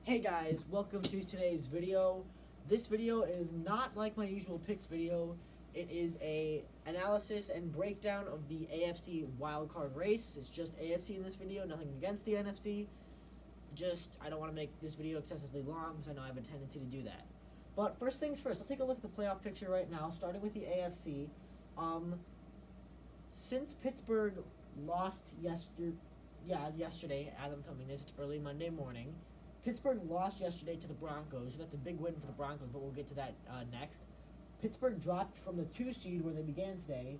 Hey guys, welcome to today's video. This video is not like my usual picks video. It is a analysis and breakdown of the AFC Wild Card race. It's just AFC in this video, nothing against the NFC. I don't want to make this video excessively long because I know I have a tendency to do that. But first things first, let's take a look at the playoff picture right now, starting with the AFC. Since Pittsburgh lost yesterday, as I'm filming this, it's early Monday morning. Pittsburgh lost yesterday to the Broncos, so that's a big win for the Broncos, but we'll get to that next. Pittsburgh dropped from the 2 seed where they began today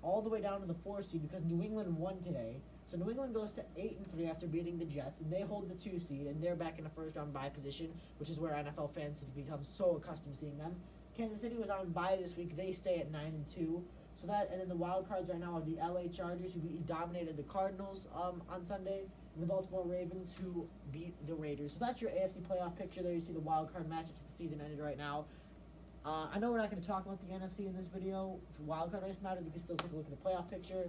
all the way down to the 4 seed because New England won today. So New England goes to 8-3 after beating the Jets, and they hold the 2 seed, and they're back in a first-round bye position, which is where NFL fans have become so accustomed to seeing them. Kansas City was on bye this week. They stay at 9-2. So that, and then the wild cards right now are the LA Chargers, who dominated the Cardinals on Sunday, and the Baltimore Ravens, who beat the Raiders. So that's your AFC playoff picture there. You see the wild card matchups at the season ended right now. I know we're not going to talk about the NFC in this video. For wild card race matters, we can still take a look at the playoff picture.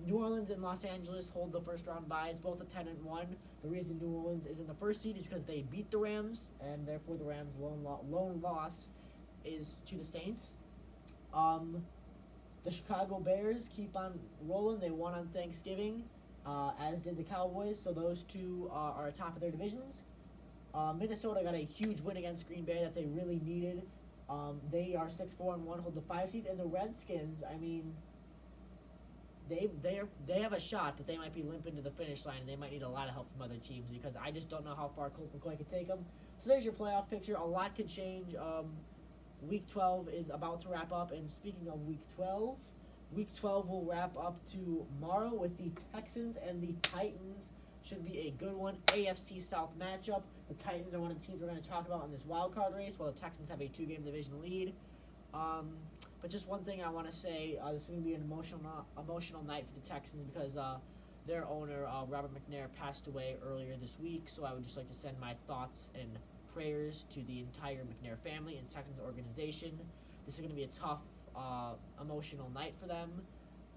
New Orleans and Los Angeles hold the first round byes, both at 10-1. The reason New Orleans is in the first seed is because they beat the Rams, and therefore the Rams' lone loss is to the Saints. The Chicago Bears keep on rolling. They won on Thanksgiving, as did the Cowboys, so those two are atop of their divisions. Minnesota got a huge win against Green Bay that they really needed. They are 6-4-1, hold the 5 seed, and the Redskins, I mean, they have a shot, but they might be limping to the finish line, and they might need a lot of help from other teams because I just don't know how far Colt McCoy can take them. So there's your playoff picture. A lot could change. Week 12 is about to wrap up, and speaking of Week 12 will wrap up tomorrow with the Texans and the Titans. Should be a good one. AFC South matchup. The Titans are one of the teams we're going to talk about in this wild card race, while the Texans have a 2-game division lead. But just one thing I want to say, this is going to be an emotional night for the Texans because their owner, Robert McNair, passed away earlier this week. So I would just like to send my thoughts and prayers to the entire McNair family and Texans organization. This is going to be a tough, emotional night for them.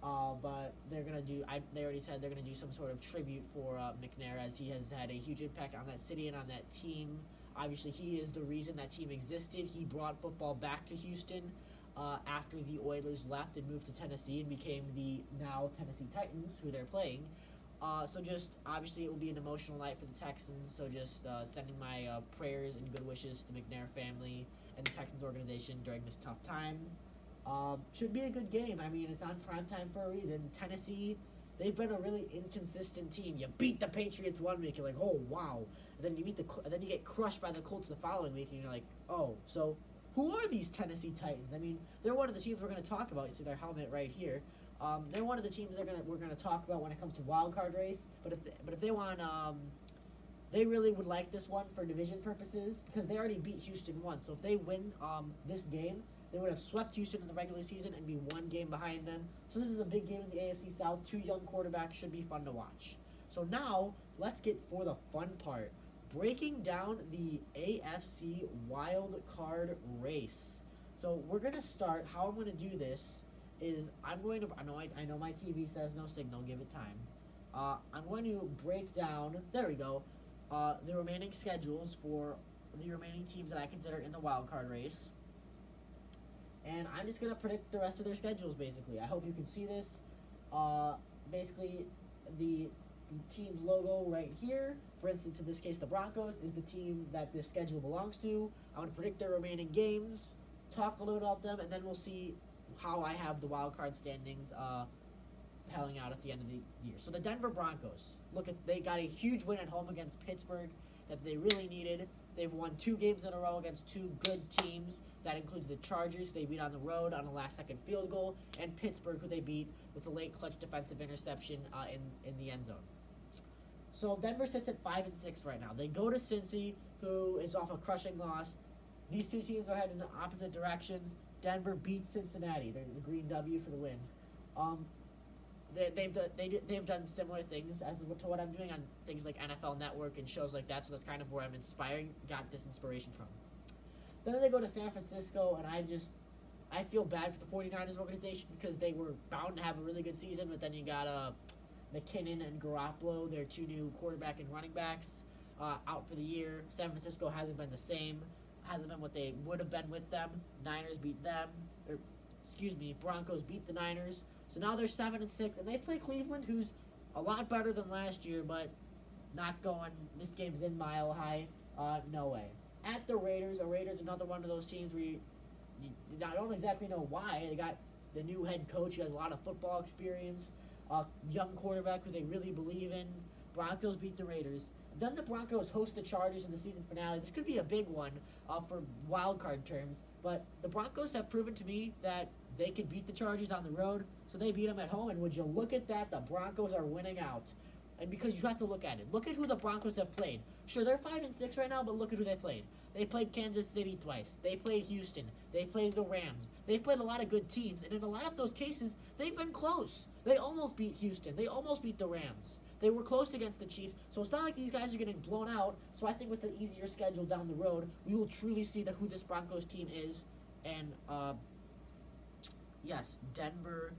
But they're going to do, they already said they're going to do some sort of tribute for McNair, as he has had a huge impact on that city and on that team. Obviously, he is the reason that team existed. He brought football back to Houston after the Oilers left and moved to Tennessee and became the now Tennessee Titans, who they're playing. So just, obviously, it will be an emotional night for the Texans. So just sending my prayers and good wishes to the McNair family and the Texans organization during this tough time. Should be a good game. I mean, it's on prime time for a reason. Tennessee, they've been a really inconsistent team. You beat the Patriots one week, you're like, oh wow. And then you get crushed by the Colts the following week, and you're like, oh. So, who are these Tennessee Titans? I mean, they're one of the teams we're going to talk about. You see their helmet right here. They're one of the teams we're going to talk about when it comes to wild card race. But if they want, they really would like this one for division purposes because they already beat Houston once. So if they win this game, they would have swept Houston in the regular season and be 1 game behind them. So this is a big game in the AFC South. 2 young quarterbacks, should be fun to watch. So now, let's get for the fun part. Breaking down the AFC Wild Card race. So we're going to start, how I'm going to do this is I know my TV says no signal, give it time. I'm going to break down, there we go, the remaining schedules for the remaining teams that I consider in the wild card race. And I'm just going to predict the rest of their schedules, basically. I hope you can see this. Basically, the team's logo right here, for instance, in this case, the Broncos, is the team that this schedule belongs to. I'm going to predict their remaining games, talk a little bit about them, and then we'll see how I have the wild card standings pelling out at the end of the year. So the Denver Broncos, they got a huge win at home against Pittsburgh that they really needed. They've won 2 games in a row against 2 good teams. That includes the Chargers, who they beat on the road on a last-second field goal, and Pittsburgh, who they beat with a late clutch defensive interception in the end zone. So Denver sits at 5-6 right now. They go to Cincy, who is off a crushing loss. These 2 teams are heading in opposite directions. Denver beats Cincinnati. They're the green W for the win. They've done similar things as to what I'm doing on things like NFL Network and shows like that. So that's kind of where I'm got this inspiration from. Then they go to San Francisco, and I feel bad for the 49ers organization because they were bound to have a really good season, but then you got McKinnon and Garoppolo, their 2 new quarterback and running backs. out for the year. San Francisco hasn't been the same, hasn't been what they would have been with them. Niners beat them, or excuse me, Broncos beat the Niners. So now they're 7-6, and they play Cleveland, who's a lot better than last year, but not going. This game's in Mile High. No way. At the Raiders, another one of those teams where you don't exactly know why. They got the new head coach who has a lot of football experience, a young quarterback who they really believe in. Broncos beat the Raiders. Then the Broncos host the Chargers in the season finale. This could be a big one for wild card terms, but the Broncos have proven to me that they could beat the Chargers on the road, so they beat them at home. And would you look at that? The Broncos are winning out. And because you have to look at it. Look at who the Broncos have played. Sure, they're 5-6 right now, but look at who they played. They played Kansas City twice. They played Houston. They played the Rams. They've played a lot of good teams, and in a lot of those cases, they've been close. They almost beat Houston. They almost beat the Rams. They were close against the Chiefs, so it's not like these guys are getting blown out. So I think with an easier schedule down the road, we will truly see who this Broncos team is. And, yes, Denver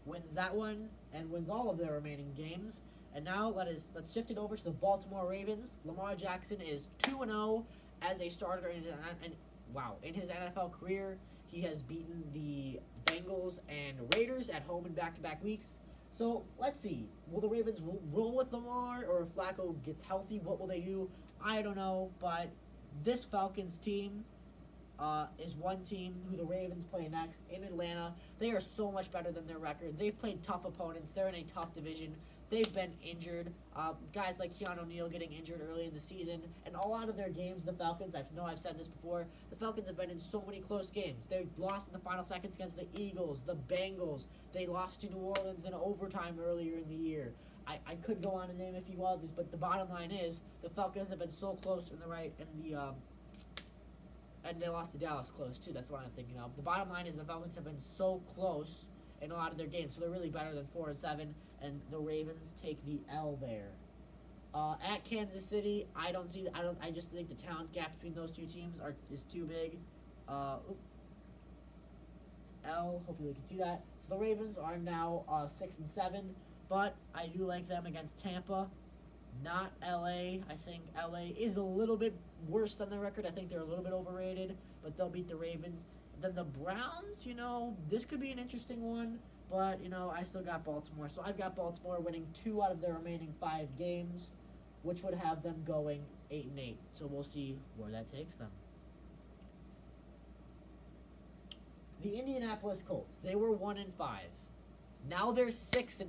wins that one and wins all of their remaining games. And now let's shift it over to the Baltimore Ravens. Lamar Jackson is 2-0 as a starter in his NFL career. He has beaten the Bengals and Raiders at home in back-to-back weeks. So let's see. Will the Ravens roll with Lamar, or if Flacco gets healthy, what will they do? I don't know, but this Falcons team is one team who the Ravens play next in Atlanta. They are so much better than their record. They've played tough opponents. They're in a tough division. They've been injured. Guys like Keanu O'Neal getting injured early in the season. And a lot of their games, the Falcons, I know I've said this before, the Falcons have been in so many close games. They lost in the final seconds against the Eagles, the Bengals. They lost to New Orleans in overtime earlier in the year. I could go on and name a few others, but the bottom line is the Falcons have been so close and they lost to Dallas close too. That's what I'm thinking of. The bottom line is the Falcons have been so close in a lot of their games, so they're really better than 4-7, and the Ravens take the L there. At Kansas City, I just think the talent gap between those two teams is too big. L, hopefully we can do that. So the Ravens are now 6-7, but I do like them against Tampa. Not LA. I think LA is a little bit worse than their record. I think they're a little bit overrated, but they'll beat the Ravens. Then the Browns, this could be an interesting one, but, I still got Baltimore. So I've got Baltimore winning 2 out of their remaining 5 games, which would have them going 8-8. So we'll see where that takes them. The Indianapolis Colts, they were 1-5. Now they're 6-5.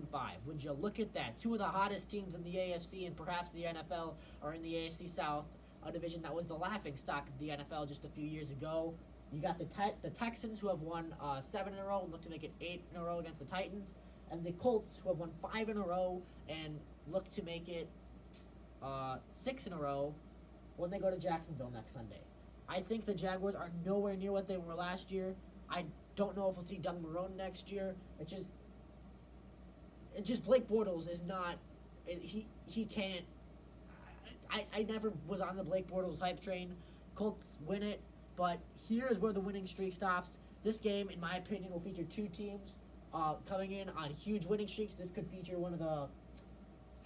Would you look at that? 2 of the hottest teams in the AFC and perhaps the NFL are in the AFC South, a division that was the laughingstock of the NFL just a few years ago. You got the Texans, who have won 7 in a row and look to make it 8 in a row against the Titans, and the Colts, who have won 5 in a row and look to make it 6 in a row when they go to Jacksonville next Sunday. I think the Jaguars are nowhere near what they were last year. I don't know if we'll see Doug Marrone next year. It's just Blake Bortles is not. He can't. I never was on the Blake Bortles hype train. Colts win it, but here is where the winning streak stops. This game, in my opinion, will feature 2 teams coming in on huge winning streaks. This could feature 2 of the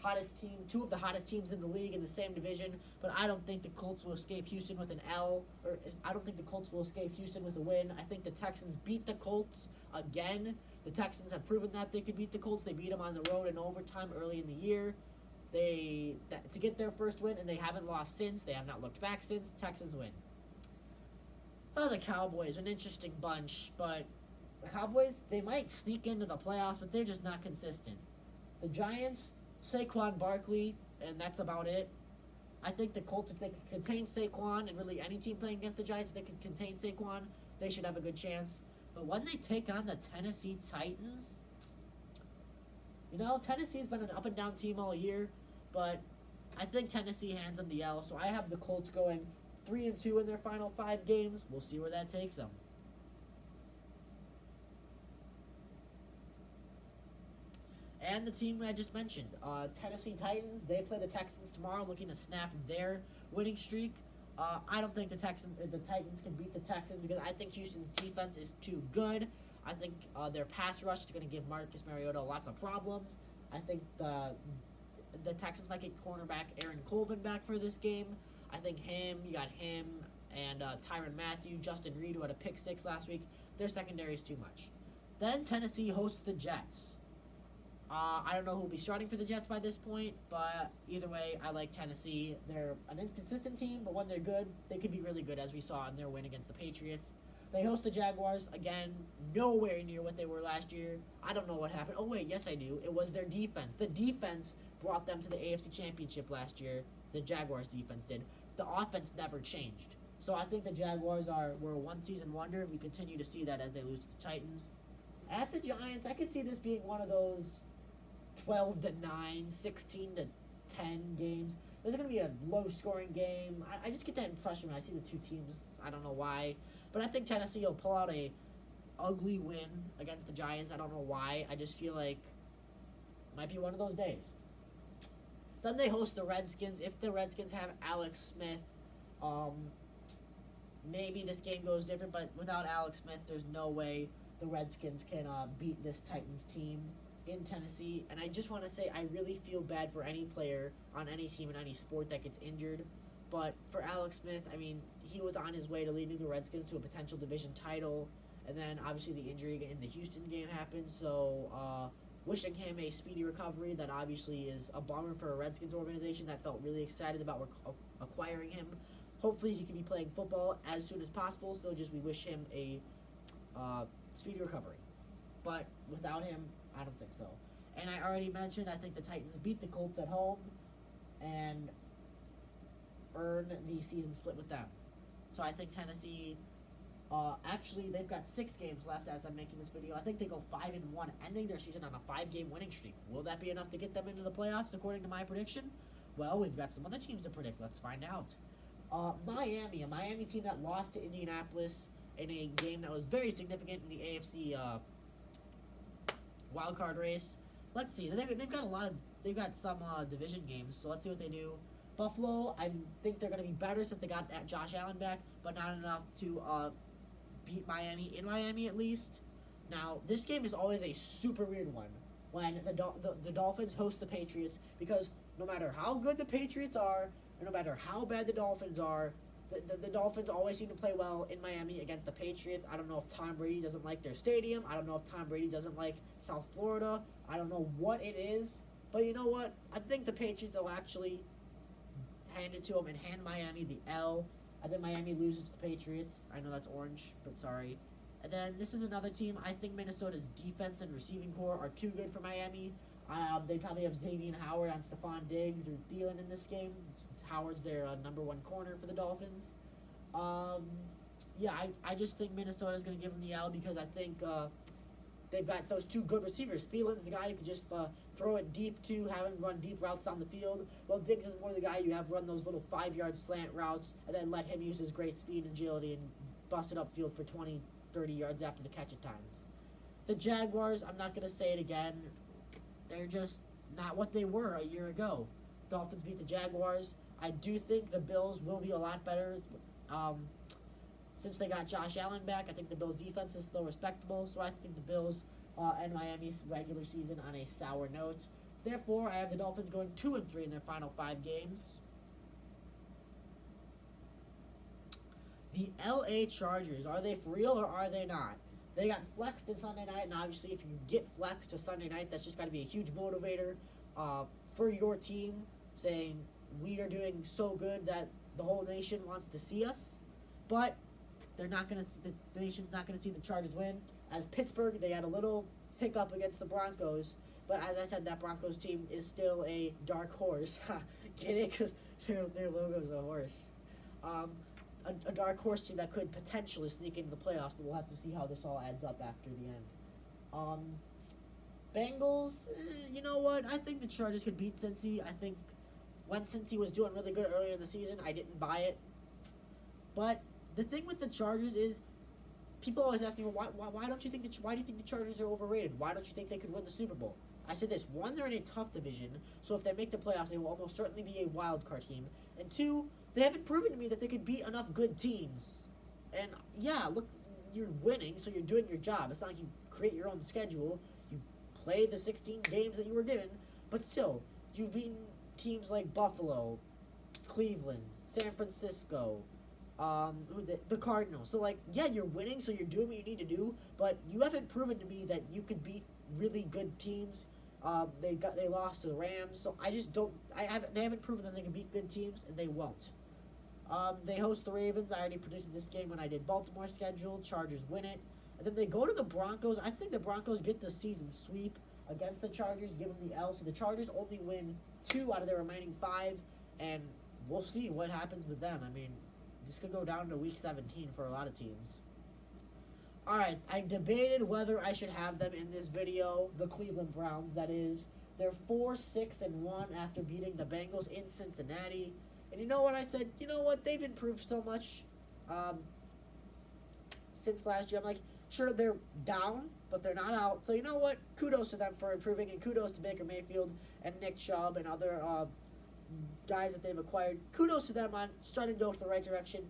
hottest teams in the league in the same division. But I don't think the Colts will escape Houston with an L, or I don't think the Colts will escape Houston with a win. I think the Texans beat the Colts again. The Texans have proven that they could beat the Colts. They beat them on the road in overtime early in the year. To get their first win, and they haven't lost since. They have not looked back since. Texans win. Oh, the Cowboys, an interesting bunch, but the Cowboys, they might sneak into the playoffs, but they're just not consistent. The Giants, Saquon Barkley, and that's about it. I think the Colts, if they can contain Saquon, and really any team playing against the Giants, if they can contain Saquon, they should have a good chance. But when they take on the Tennessee Titans, Tennessee's been an up-and-down team all year, but I think Tennessee hands them the L, so I have the Colts going 3-2 in their final 5 games. We'll see where that takes them. And the team I just mentioned, Tennessee Titans, they play the Texans tomorrow, looking to snap their winning streak. I don't think the Titans can beat the Texans because I think Houston's defense is too good. I think their pass rush is going to give Marcus Mariota lots of problems. I think the Texans might get cornerback Aaron Colvin back for this game. I think you got him and Tyrann Mathieu, Justin Reed, who had a pick six last week. Their secondary is too much. Then Tennessee hosts the Jets. I don't know who will be starting for the Jets by this point, but either way, I like Tennessee. They're an inconsistent team, but when they're good, they could be really good, as we saw in their win against the Patriots. They host the Jaguars. Again, nowhere near what they were last year. I don't know what happened. Oh, wait, yes, I do. It was their defense. The defense brought them to the AFC Championship last year. The Jaguars' defense did. The offense never changed. So I think the Jaguars were a one-season wonder. We continue to see that as they lose to the Titans. At the Giants, I could see this being one of those 12-9, 16-10 games. There's going to be a low-scoring game. I just get that impression when I see the two teams. I don't know why. But I think Tennessee will pull out a ugly win against the Giants. I don't know why. I just feel like it might be one of those days. Then they host the Redskins. If the Redskins have Alex Smith, maybe this game goes different. But without Alex Smith, there's no way the Redskins can beat this Titans team in Tennessee. And I just want to say I really feel bad for any player on any team in any sport that gets injured. But for Alex Smith, I mean, he was on his way to leading the Redskins to a potential division title. And then, obviously, the injury in the Houston game happened. So, wishing him a speedy recovery. That obviously is a bummer for a Redskins organization that felt really excited about acquiring him. Hopefully, he can be playing football as soon as possible. So, we wish him a speedy recovery. But without him, I don't think so. And I already mentioned, I think the Titans beat the Colts at home and earn the season split with them. So I think Tennessee, actually, they've got 6 games left as I'm making this video. I think they go 5-1, ending their season on a 5-game winning streak. Will that be enough to get them into the playoffs, according to my prediction? Well, we've got some other teams to predict. Let's find out. Miami, a Miami team that lost to Indianapolis in a game that was very significant in the AFC Wild Card race. Let's see. They've got some division games, so let's see what they do. Buffalo, I think they're going to be better since they got Josh Allen back, but not enough to beat Miami, in Miami at least. Now, this game is always a super weird one when the Dolphins host the Patriots, because no matter how good the Patriots are, or no matter how bad the Dolphins are, the Dolphins always seem to play well in Miami against the Patriots. I don't know if Tom Brady doesn't like their stadium. I don't know if Tom Brady doesn't like South Florida. I don't know what it is, but you know what? I think the Patriots will actually hand it to them and hand Miami the L. I think Miami loses to the Patriots. I know that's orange, but sorry. And then this is another team. I think Minnesota's defense and receiving core are too good for Miami. They probably have Xavier Howard on Stephon Diggs or Thielen in this game. Howard's their number 1 corner for the Dolphins. I just think Minnesota's going to give them the L because I think they've got those 2 good receivers. Thielen's the guy who can just throw it deep to, have him run deep routes down the field. Well, Diggs is more the guy you have run those little 5-yard slant routes and then let him use his great speed and agility and bust it upfield for 20, 30 yards after the catch at times. The Jaguars, I'm not going to say it again. They're just not what they were a year ago. Dolphins beat the Jaguars. I do think the Bills will be a lot better. Since they got Josh Allen back, I think the Bills' defense is still respectable. So I think the Bills end Miami's regular season on a sour note. Therefore, I have the Dolphins going 2-3 in their final 5 games. The LA Chargers, are they for real or are they not? They got flexed in Sunday night, and obviously if you get flexed to Sunday night, that's just got to be a huge motivator for your team, saying we are doing so good that the whole nation wants to see us. But they're not going to. The nation's not going to see the Chargers win. As Pittsburgh, they had a little hiccup against the Broncos, but as I said, that Broncos team is still a dark horse. Get it? Because their logo is a horse. A dark horse team that could potentially sneak into the playoffs, but we'll have to see how this all adds up after the end. Bengals, you know what? I think the Chargers could beat Cincy. I think when Cincy was doing really good earlier in the season, I didn't buy it. But the thing with the Chargers is, people always ask me, well, why do you think the Chargers are overrated? Why don't you think they could win the Super Bowl? I said this: 1, they're in a tough division, so if they make the playoffs, they will almost certainly be a wild card team. And 2, they haven't proven to me that they could beat enough good teams. And yeah, look, you're winning, so you're doing your job. It's not like you create your own schedule. You play the 16 games that you were given, but still, you've beaten teams like Buffalo, Cleveland, San Francisco, the Cardinals. So like, yeah, you're winning, so you're doing what you need to do, but you haven't proven to me that you could beat really good teams. They lost to the Rams, so I just don't. They haven't proven that they can beat good teams, and they won't. They host the Ravens. I already predicted this game when I did Baltimore's schedule. Chargers win it, and then they go to the Broncos. I think the Broncos get the season sweep against the Chargers, give them the L. So the Chargers only win 2 out of their remaining 5, and we'll see what happens with them. I mean, this could go down to week 17 for a lot of teams. Alright, I debated whether I should have them in this video, the Cleveland Browns, that is. They're 4-6-1 after beating the Bengals in Cincinnati. And you know what? I said, you know what? They've improved so much since last year. I'm like, sure, they're down, but they're not out. So you know what? Kudos to them for improving, and kudos to Baker Mayfield and Nick Chubb and other guys that they've acquired. Kudos to them on starting to go the right direction.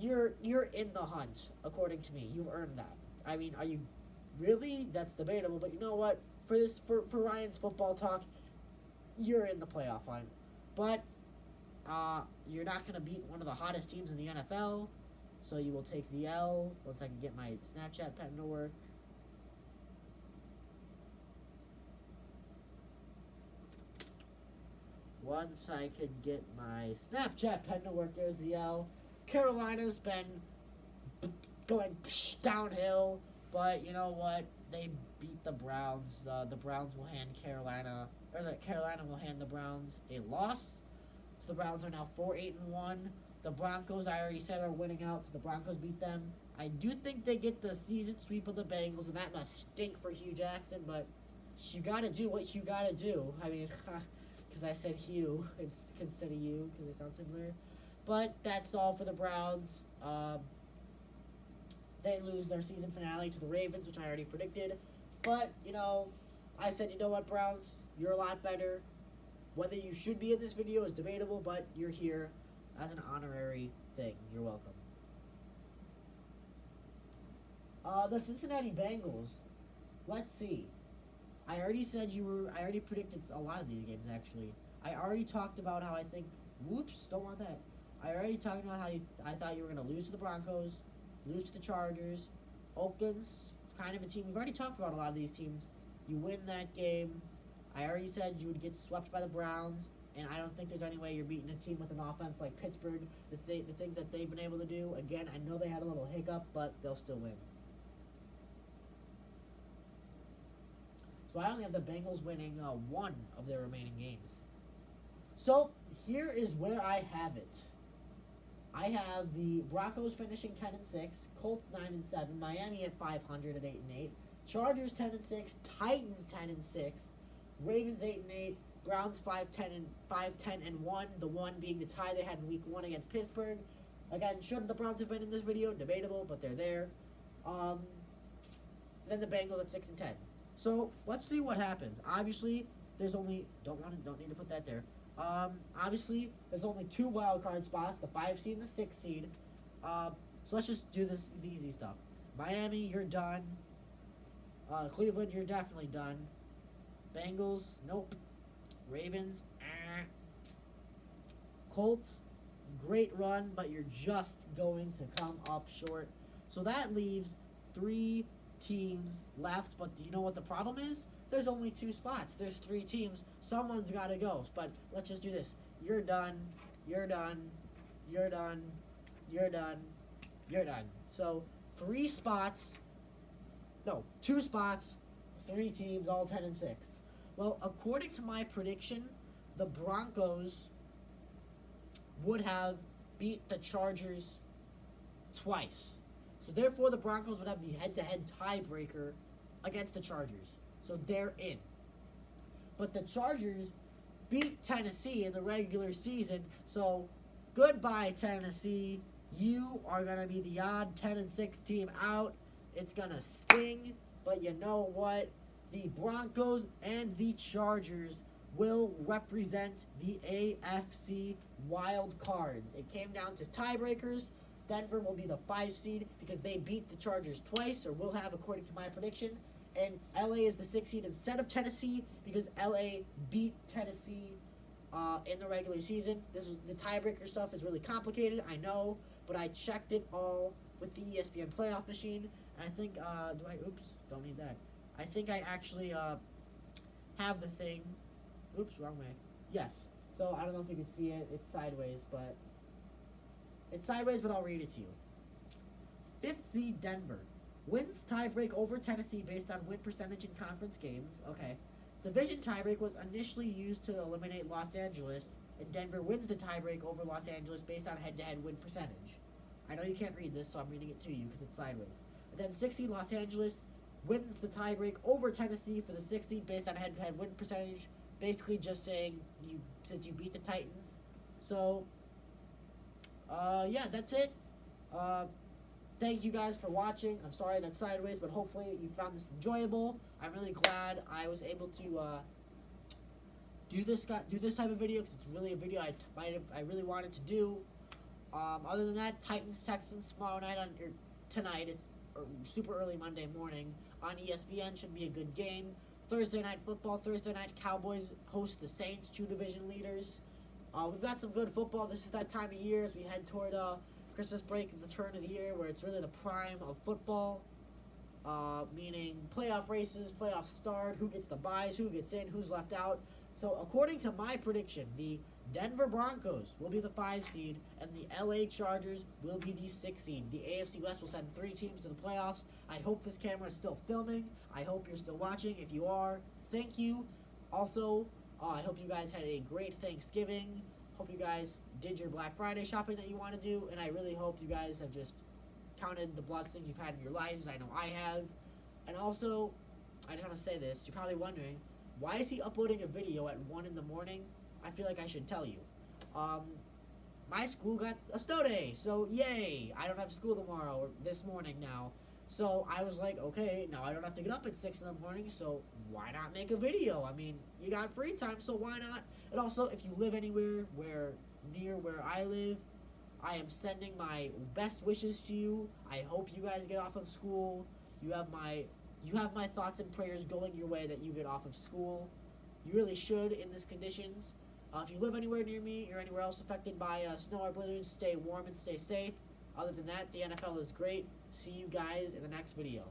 You're in the hunt, according to me. You've earned that. I mean, are you really? That's debatable. But you know what? For Ryan's football talk, you're in the playoff line. But you're not going to beat one of the hottest teams in the NFL. So you will take the L. Once I can get my Snapchat pen to work. Once I could get my Snapchat pen to work, there's the L. Carolina's been going downhill, but you know what? They beat the Browns. The Browns will hand Carolina will hand the Browns a loss. So the Browns are now 4-8-1. The Broncos, I already said, are winning out, so the Broncos beat them. I do think they get the season sweep of the Bengals, and that must stink for Hugh Jackson, but you gotta do what you gotta do. I mean, because I said Hugh instead of you, because they sound similar. But that's all for the Browns. They lose their season finale to the Ravens, which I already predicted. But, you know, I said, you know what, Browns? You're a lot better. Whether you should be in this video is debatable, but you're here as an honorary thing. You're welcome. The Cincinnati Bengals. Let's see. I already predicted a lot of these games, actually. I already talked about how I think... Whoops, don't want that. I already talked about how I thought you were going to lose to the Broncos, lose to the Chargers. Oakland's kind of a team. We've already talked about a lot of these teams. You win that game. I already said you would get swept by the Browns, and I don't think there's any way you're beating a team with an offense like Pittsburgh. The things that they've been able to do. Again, I know they had a little hiccup, but they'll still win. So I only have the Bengals winning 1 of their remaining games. So here is where I have it. I have the Broncos finishing 10-6, Colts 9-7, Miami at 500 at 8-8, Chargers 10-6, Titans 10-6, Ravens 8-8, Browns 5-10-1. The 1 being the tie they had in Week 1 against Pittsburgh. Again, shouldn't the Browns have been in this video? Debatable, but they're there. Then the Bengals at 6-10. So let's see what happens. Obviously, there's only don't need to put that there. Obviously, there's only 2 wild card spots, the 5 seed and the 6 seed. So let's just do the easy stuff. Miami, you're done. Cleveland, you're definitely done. Bengals, nope. Ravens, Colts, great run, but you're just going to come up short. So that leaves 3 teams left, but do you know what the problem is? There's only 2 spots. There's 3 teams. Someone's got to go. But let's just do this. You're done. You're done. You're done. You're done. You're done. So 3 spots. No, 2 spots. 3 teams, all 10-6. Well, according to my prediction, the Broncos would have beat the Chargers twice. So therefore, the Broncos would have the head-to-head tiebreaker against the Chargers. So they're in. But the Chargers beat Tennessee in the regular season. So goodbye, Tennessee. You are going to be the odd 10-6 team out. It's going to sting. But you know what? The Broncos and the Chargers will represent the AFC Wild Cards. It came down to tiebreakers. Denver will be the 5 seed because they beat the Chargers twice, or will have, according to my prediction. And LA is the 6 seed instead of Tennessee because LA beat Tennessee in the regular season. This was the tiebreaker stuff is really complicated, I know, but I checked it all with the ESPN playoff machine, and I think oops, don't need that. I think I actually have the thing. Oops, wrong way. Yes. So I don't know if you can see it. It's sideways, but I'll read it to you. 5th seed Denver wins tiebreak over Tennessee based on win percentage in conference games. Okay. Division tiebreak was initially used to eliminate Los Angeles, and Denver wins the tiebreak over Los Angeles based on head-to-head win percentage. I know you can't read this, so I'm reading it to you because it's sideways. And then 6th seed Los Angeles wins the tiebreak over Tennessee for the 6th seed based on head-to-head win percentage. Basically just saying since you beat the Titans. So, yeah, that's it. Thank you guys for watching. I'm sorry that's sideways, but hopefully you found this enjoyable. I'm really glad I was able to do this type of video because it's really a video I really wanted to do. Other than that, Titans Texans tomorrow night tonight. It's super early Monday morning on ESPN. Should be a good game. Thursday night football. Thursday night Cowboys host the Saints, 2 division leaders. We've got some good football. This is that time of year as we head toward Christmas break and the turn of the year where it's really the prime of football, meaning playoff races, playoff start, who gets the byes, who gets in, who's left out. So according to my prediction, the Denver Broncos will be the 5 seed and the LA Chargers will be the 6 seed. The AFC West will send 3 teams to the playoffs. I hope this camera is still filming. I hope you're still watching. If you are, thank you. Also, I hope you guys had a great Thanksgiving. Hope you guys did your Black Friday shopping that you want to do, and I really hope you guys have just counted the blessings you've had in your lives. I know I have. And also, I just want to say this. You're probably wondering, why is he uploading a video at 1 in the morning? I feel like I should tell you. My school got a snow day, so yay! I don't have school tomorrow, or this morning now. So I was like, okay, now I don't have to get up at 6 in the morning, so why not make a video? I mean, you got free time, so why not? And also, if you live anywhere near where I live, I am sending my best wishes to you. I hope you guys get off of school. You have my thoughts and prayers going your way that you get off of school. You really should in these conditions. If you live anywhere near me or anywhere else affected by snow or blizzards, stay warm and stay safe. Other than that, the NFL is great. See you guys in the next video.